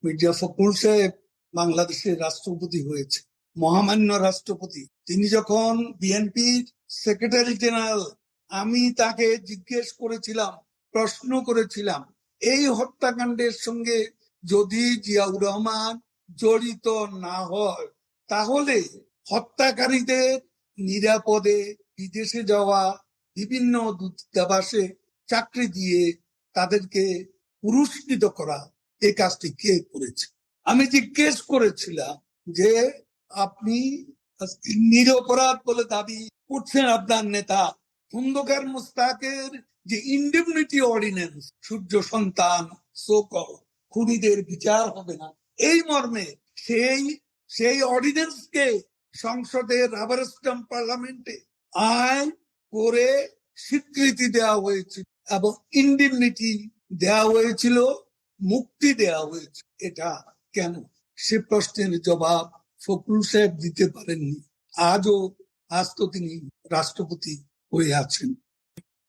মির্জা ফখরুল সাহেব বাংলাদেশের রাষ্ট্রপতি হয়েছে, মহামান্য রাষ্ট্রপতি। তিনি যখন বিএনপির সেক্রেটারি জেনারেল, আমি তাকে জিজ্ঞেস করেছিলাম, প্রশ্ন করেছিলাম, এই হত্যাকাণ্ডের সঙ্গে যদি জিয়াউর রহমান জড়িত না হয় তাহলে হত্যাকারীদের নিরাপদে বিদেশে যাওয়া, বিভিন্ন দূতাবাসে চাকরি দিয়ে তাদেরকে পুরস্কৃত করা, এই কাজটি কে করেছে? আমি জিজ্ঞেস করেছিলাম যে আপনি নিরপরাধ বলে দাবি করছেন আপনার নেতা, খন্দকার মোস্তাকের যে ইন্ডেমনিটি অর্ডিন্যান্স, সূর্য সন্তান সো-কল খুনিদের বিচার হবে না, এই মর্মে সেই অর্ডিন্যান্সকে সংসদের রাবার স্ট্যাম্প পার্লামেন্টে আইন করে স্বীকৃতি দেওয়া হয়েছিল এবং ইন্ডেমনিটি দেওয়া হয়েছিল, মুক্তি দেওয়া হয়েছে। এটা কেন? সে প্রশ্নের জবাব ফখরুল সাহেব দিতে পারেননি। আজ তো তিনি রাষ্ট্রপতি হয়ে আছেন।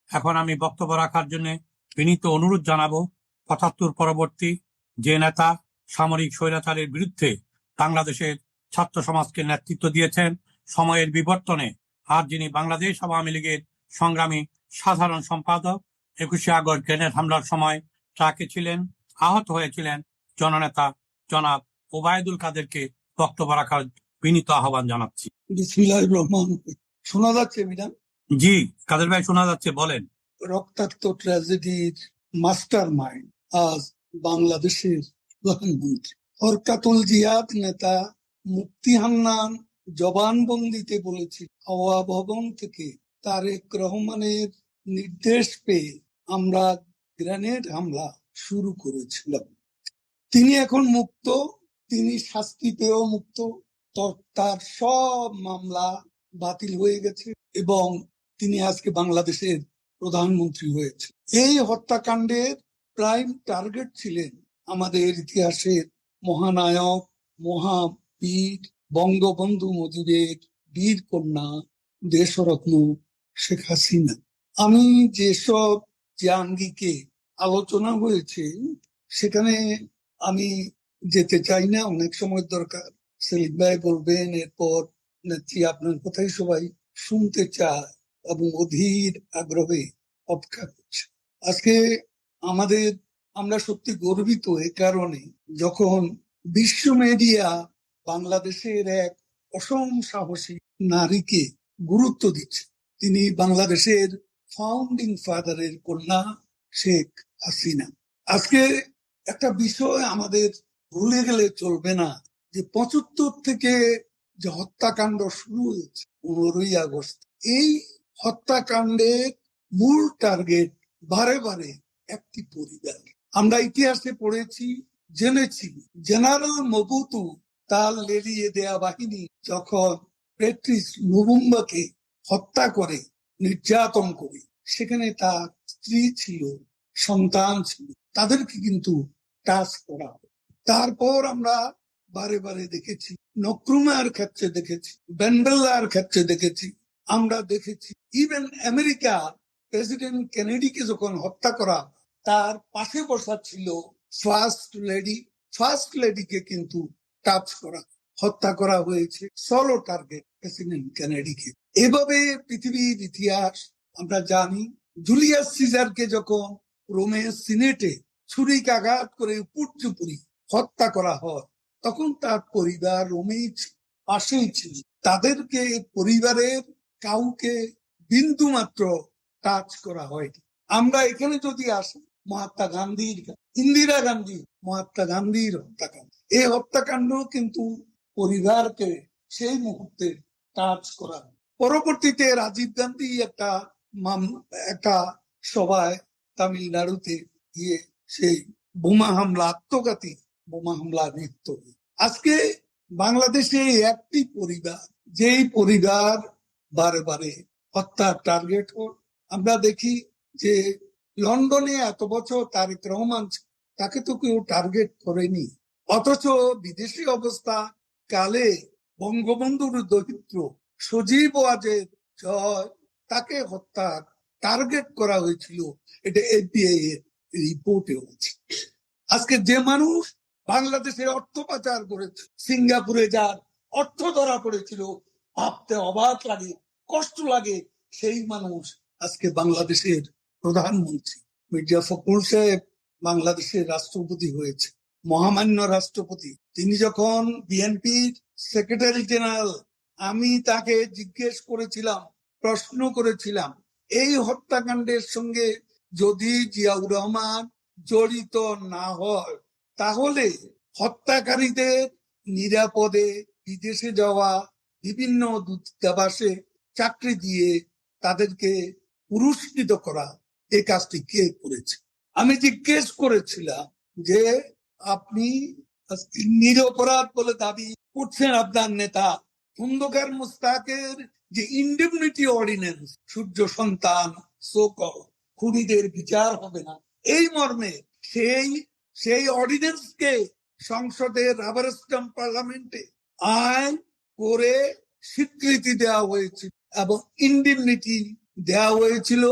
এখন আমি বক্তব্য রাখার জন্য বিনীত অনুরোধ জানাবো ৭৫ পরবর্তী যে নেতা সামরিক স্বৈরাচারের বিরুদ্ধে বাংলাদেশের ছাত্র সমাজকে নেতৃত্ব দিয়েছেন সময়ের বিবর্তনে, আর যিনি বাংলাদেশ আওয়ামী লীগের সংগ্রামী সাধারণ সম্পাদক, ২১শে আগস্ট গ্রেনেড হামলার সময় ট্রাকে ছিলেন, আহত হয়েছিলেন জননেতা জনাব ওবায়দুল কাদেরকে বক্তব্য রাখার বিনীত আহ্বান জানাচ্ছি। বিসমিল্লাহির রহমানির রহিম। শোনা যাচ্ছে ম্যাডাম? জি কাদের ভাই, শোনা যাচ্ছে, বলেন। রক্তাক্ত ট্র্যাজেডির মাস্টার মাইন্ড আজ বাংলাদেশের প্রধানমন্ত্রী। হরকাতুল জিহাদ নেতা মুফতি হান্নান জবানবন্দিতে বলেছিল, হাওয়া ভবন থেকে তারেক রহমানের নির্দেশ পেয়ে আমরা গ্রেনেড হামলা শুরু করেছিলাম। তিনি এখন মুক্ত, তিনি শাস্তি পেয়েও মুক্ত, তার সব মামলা বাতিল হয়ে গেছে এবং তিনি আজকে বাংলাদেশের প্রধানমন্ত্রী হয়েছে। এই হত্যাকাণ্ডের প্রাইম টার্গেট ছিলেন আমাদের ইতিহাসের মহানায়ক, মহাবীর, বঙ্গবন্ধু মুজিবের বীর কন্যা, দেশরত্ন শেখ হাসিনা। আমি যেসব জাঙ্গিকে আলোচনা হয়েছে সেখানে আমি যেতে চাই না, অনেক সময় দরকার। সেলিম ভাই বলবেন, এরপর নেত্রী আপনার কথাই সবাই শুনতে চায় এবং অধীর আগ্রহে অপেক্ষা করছে। আজকে আমরা সত্যি গর্বিত এ কারণে, যখন বিশ্ব মিডিয়া বাংলাদেশের এক অসম সাহসী নারীকে গুরুত্ব দিচ্ছে। তিনি বাংলাদেশের ফাউন্ডিং ফাদারের কন্যা শেখ হাসিনা। আজকে একটা বিষয় আমাদের ভুলে গেলে চলবে না, যে ৭৫ থেকে যে হত্যাকাণ্ড শুরু হয়েছে ১৫ই আগস্ট, এই হত্যাকাণ্ডের মূল টার্গেট বারে বারে একটি পরিবার। আমরা ইতিহাসে পড়েছি, জেনেছি, জেনারেল মবুতু তার লেলিয়ে দেয়া বাহিনী যখন প্যাট্রিস লুমুম্বাকে হত্যা করে, নির্যাতন করে, সেখানে তার স্ত্রী ছিল, সন্তান ছিল, তাদেরকে কিন্তু টাচ করা হয়। তারপর আমরা বারে বারে দেখেছি, নক্রুমার ক্ষেত্রে দেখেছি, বেন্ডেলার ক্ষেত্রে দেখেছি, আমরা দেখেছি ইভেন আমেরিকা প্রেসিডেন্ট কেনেডিকে যখন হত্যা করা, তার পাশে বসা ছিল ফার্স্ট লেডিকে কিন্তু টাচ করা, হত্যা করা হয়েছে, সলো টার্গেট প্রেসিডেন্ট কেনেডিকে। এভাবে পৃথিবীর ইতিহাস আমরা জানি। জুলিয়াস সিজারকে যখন রোমের সিনেটে ছুরিকাঘাত করে পুরচুপুরি হত্যা করা হয়, তখন তার পরিবার রোমেই পাশেই ছিল, তাদেরকে পরিবারের কাউকে বিন্দু মাত্র টাচ করা হয়নি। আমরা এখানে যদি আসি মহাত্মা গান্ধীর, ইন্দিরা গান্ধী, মহাত্মা গান্ধীর হত্যাকাণ্ড, এই হত্যাকাণ্ড কিন্তু পরিবারকে সেই মুহূর্তে টাচ করা। পরবর্তীতে রাজীব গান্ধী একটা সভায় তামিলনাড়ুতে গিয়ে সেই বোমা হামলা, আত্মঘাতী বোমা হামলা লিপ্ত। আজকে বাংলাদেশে একটি পরিবার, যেই পরিবার বারে বারে হত্যার টার্গেট হয়। আমরা দেখি যে লন্ডনে এত বছর তারেক রহমান, তাকে তো কেউ টার্গেট করেনি, অথচ বিদেশি অবস্থা কালে বঙ্গবন্ধুর দরিদ্র সজীব ওয়াজেদ জয়, তাকে হত্যার টার্গেট করা হয়েছিল। এটা এফবিআই এর রিপোর্টে আছে। আজকে যে মানুষ বাংলাদেশে অর্থ পাচার করেছে, সিঙ্গাপুরে যার অর্থ ধরা পড়েছিল, ভাবতে অবাক লাগে, কষ্ট লাগে। সেই মানুষ আজকে বাংলাদেশের প্রধানমন্ত্রী। মির্জা ফখরুল সাহেব বাংলাদেশের রাষ্ট্রপতি হয়েছে, মহামান্য রাষ্ট্রপতি। তিনি যখন বিএনপির সেক্রেটারি জেনারেল, আমি তাকে জিজ্ঞেস করেছিলাম, প্রশ্ন করেছিলাম, এই হত্যাকাণ্ডের সঙ্গে যদি জিয়াউর রহমান জড়িত না হয়, তাহলে হত্যাকারীদের নিরাপদে বিদেশে যাওয়া, বিভিন্ন দূতাবাসে চাকরি দিয়ে তাদেরকে পুরস্কৃত করা, এই কাজটি কে করেছে? আমি জিজ্ঞেস করেছিলাম যে আপনি নিরপরাধ বলে দাবি করছেন আপনার নেতা, খন্দকার মোস্তাকের যে ইন্ডেমনিটি অর্ডিন্যান্স, সূর্য সন্তান সোকল খুনিদের বিচার হবে না, এই মর্মে সেই অর্ডিন্যান্সকে সংসদের রাবার স্ট্যাম্প পার্লামেন্টে আইন করে স্বীকৃতি দেওয়া হয়েছিল এবং ইন্ডেমনিটি দেওয়া হয়েছিল,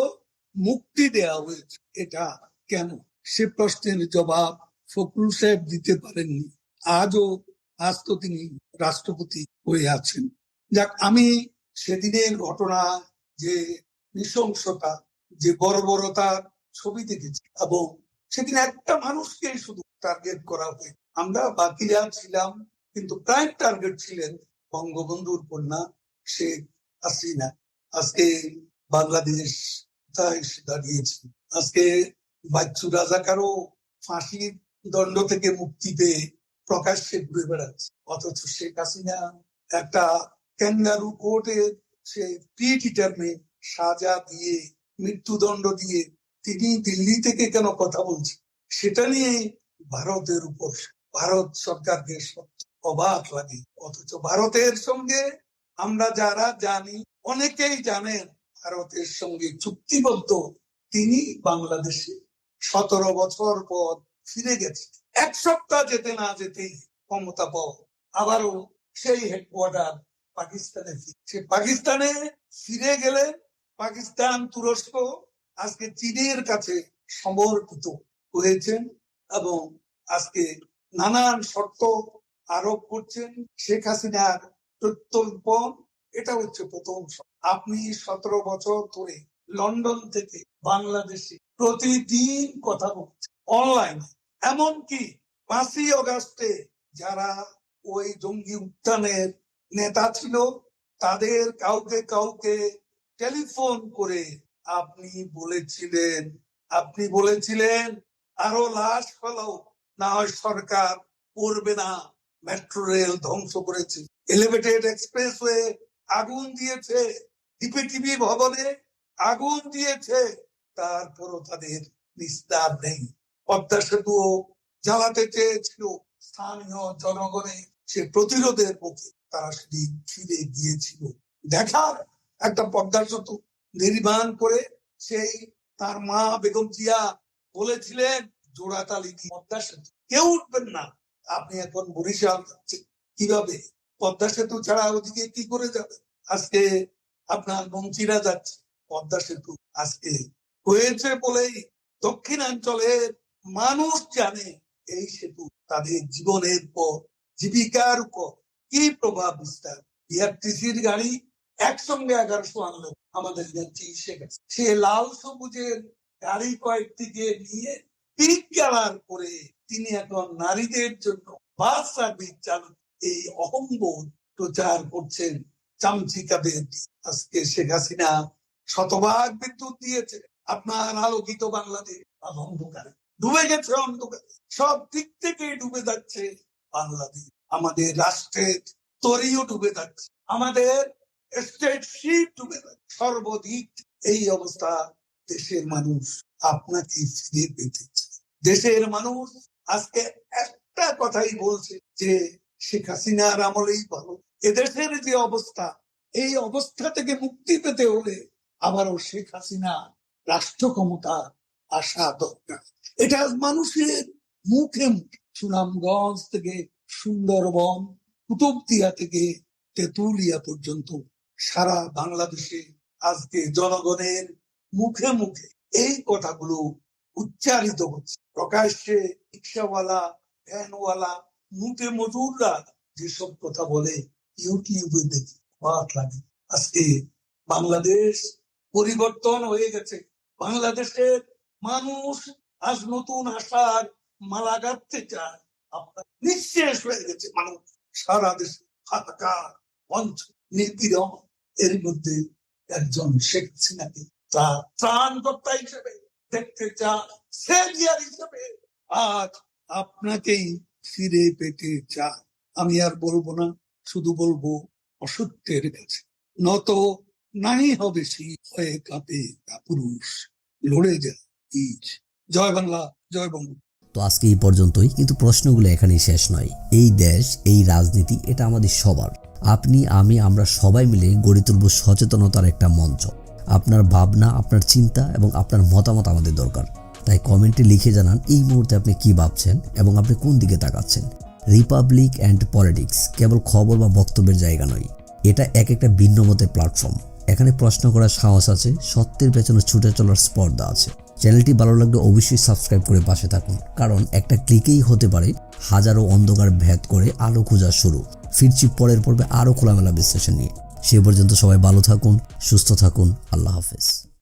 মুক্তি দেওয়া হয়েছিল। এটা কেন? সে প্রশ্নের জবাব ফখরুল সাহেব দিতে পারেননি। আজ তো তিনি রাষ্ট্রপতি হয়ে আছেন। যাক, আমি সেদিনের ঘটনা, যে নৃশংসতা, যে বর্বরতার ছবি দেখেছি, এবং সেদিন একটা মানুষকে শুধু টার্গেট করা হয়। আমরা বাকিরা ছিলাম, কিন্তু প্রাইম টার্গেট ছিলেন বঙ্গবন্ধুর কন্যা শেখ হাসিনা। আজকে বাংলাদেশ দাঁড়িয়েছে। আজকে বাচ্চু রাজাকারও ফাঁসির দণ্ড থেকে মুক্তি পেয়ে প্রকাশ্যে ঘুরে বেড়াচ্ছে, অথচ শেখ হাসিনা একটা ক্যাঙ্গারু কোর্টের সে প্রি ডিটারমিন সাজা দিয়ে, মৃত্যুদণ্ড দিয়ে তিনি দিল্লি থেকে কেন কথা বলছে, সেটা নিয়ে ভারতের উপর ভারত সরকারকে অবাক লাগে। অথচ ভারতের সঙ্গে আমরা যারা জানি, অনেকেই জানেন ভারতের সঙ্গে চুক্তিবদ্ধ তিনি বাংলাদেশে 17 বছর পর ফিরে গেছে। এক সপ্তাহ যেতে না যেতেই ক্ষমতা পাওয়া, আবারও সেই হেডকোয়ার্টার পাকিস্তানে। সে পাকিস্তানে ফিরে গেলেন। পাকিস্তান, তুরস্ক আজকে চীনের কাছে সমর্পিত হয়েছেন এবং আজকে নানান শর্ত আরোপ করছেন শেখ হাসিনার প্রত্যর্পণ। এটা হচ্ছে প্রথম। আপনি 17 বছর ধরে লন্ডন থেকে বাংলাদেশে প্রতিদিন কথা বলছেন অনলাইনে, এমনকি 5ই অগাস্টে যারা ওই জঙ্গি উত্থানের নেতা ছিল, তাদের কাউকে কাউকে টেলিফোন করে আপনি বলেছিলেন আরো লাশ ফেলাও, না হয় সরকার করবে না। মেট্রো রেল ধ্বংস করেছে, এলিভেটেড এক্সপ্রেসওয়ে আগুন দিয়েছে, ডিপিটিভি ভবনে আগুন দিয়েছে, তারপরও তাদের নিস্তার নেই। পদ্মা সেতুও জ্বালাতে চেয়েছিল স্থানীয় জনগণে, সে প্রতিরোধের মুখে তারা সেদিন ফিরে গিয়েছিল। দেখার একটা পদ্মা সেতু নির্মাণ করে সেই তার মা বেগম জিয়া বলেছিলেন জোড়াতালি পদ্মা সেতু কেউ উঠবেন না। আপনি এখন বরিশাল যাচ্ছেন, কিভাবে পদ্মা সেতু ছাড়া ওদিকে কি করে যাবে? আজকে আপনার মন্ত্রীরা যাচ্ছে পদ্মা সেতু আজকে হয়েছে বলেই দক্ষিণাঞ্চলের মানুষ জানে এই সেতু তাদের জীবনের পর, জীবিকার উপর কি প্রভাব বিস্তার। বিআরটিসির গাড়ি একসঙ্গে 1100 আনলো আমাদের যাচ্ছি, সে লাল সবুজের গাড়ি কয়েকটিকে নিয়ে পিঙ্ক কালার করে তিনি এখন নারীদের জন্য বাস সার্ভিস চালু, এই অহংবোধ প্রচার করছেন চামচিকাদের। আজকে শেখ হাসিনা শতভাগ বিদ্যুৎ দিয়েছে, আপনার আলোকিত বাংলাদেশ অন্ধকারে ডুবে গেছে, অন্ধকারে সব দিক থেকে ডুবে যাচ্ছে বাংলাদেশ। আমাদের রাষ্ট্রের তরিও ডুবে যাচ্ছে, আমাদের স্টেট শিপ ডুবে যাচ্ছে, সর্বদিক এই অবস্থা। দেশের মানুষ আপনাকে ফিরে পেতে চায়। দেশের মানুষ আজকে একটা কথাই বলছে যে শেখ হাসিনার আমলেই ভালো। এদেশের যে অবস্থা, এই অবস্থা থেকে মুক্তি পেতে হলে আবারও শেখ হাসিনা রাষ্ট্র ক্ষমতা আসা দরকার। এটা মানুষের মুখে মুখে, সুনামগঞ্জ থেকে সুন্দরবন, কুতুবদিয়া থেকে তেতুলিয়া পর্যন্ত সারা বাংলাদেশে আজকে জনগণের মুখে মুখে এই কথাগুলো উচ্চারিত হচ্ছে। প্রকাশ্যে রিক্সাওয়ালা, ফ্যানওয়ালা মুটে মজুররা যেসব কথা বলে ইউটিউবে দেখি অবাক লাগে। আজকে বাংলাদেশ পরিবর্তন হয়ে গেছে। বাংলাদেশের মানুষ আজ নতুন আশার মালা গাঁথতে চায়। আপনার নিঃশেষ হয়ে গেছে মানুষ। সারা দেশে হাহাকার, বঞ্চ, নিপীড়ন। এর মধ্যে একজন শেখ হাসিনাকে তার ত্রাণকর্তা হিসেবে দেখতে চান, সেভিয়ার হিসেবে আজ আপনাকেই ফিরে পেতে চান। আমি আর বলবো না, শুধু বলবো অসত্যের কাছে নত নাই হবে শীত, হয়ে কাঁপে পুরুষ, লড়ে যায় বীর। জয় বাংলা, জয় বঙ্গ। তো আজকে এই পর্যন্তই, কিন্তু প্রশ্নগুলো এখানেই শেষ নয়। এই দেশ, এই রাজনীতি, এটা আমাদের সবার। আপনি, আমি, আমরা সবাই মিলে গড়ে তুলব সচেতনতার একটা মঞ্চ। আপনার ভাবনা, আপনার চিন্তা এবং আপনার মতামত আমাদের দরকার। তাই কমেন্টে লিখে জানান এই মুহূর্তে আপনি কি ভাবছেন এবং আপনি কোন দিকে তাকাচ্ছেন। রিপাবলিক অ্যান্ড পলিটিক্স কেবল খবর বা বক্তব্যের জায়গা নয়, এটা একটা ভিন্ন মতের প্ল্যাটফর্ম। এখানে প্রশ্ন করার সাহস আছে, সত্যের পেছনে ছুটে চলার স্পর্ধা আছে। চ্যানেলটি ভালো লাগলে অবশ্যই সাবস্ক্রাইব করে পাশে থাকুন, কারণ একটা ক্লিকেই হতে পারে হাজারো অন্ধকার ভেদ করে আলো খোঁজা শুরু। ফিরছি পরের পর্বে আরো খোলামেলা বিশ্লেষণ নিয়ে। সে পর্যন্ত সবাই ভালো থাকুন, সুস্থ থাকুন। আল্লাহ হাফেজ।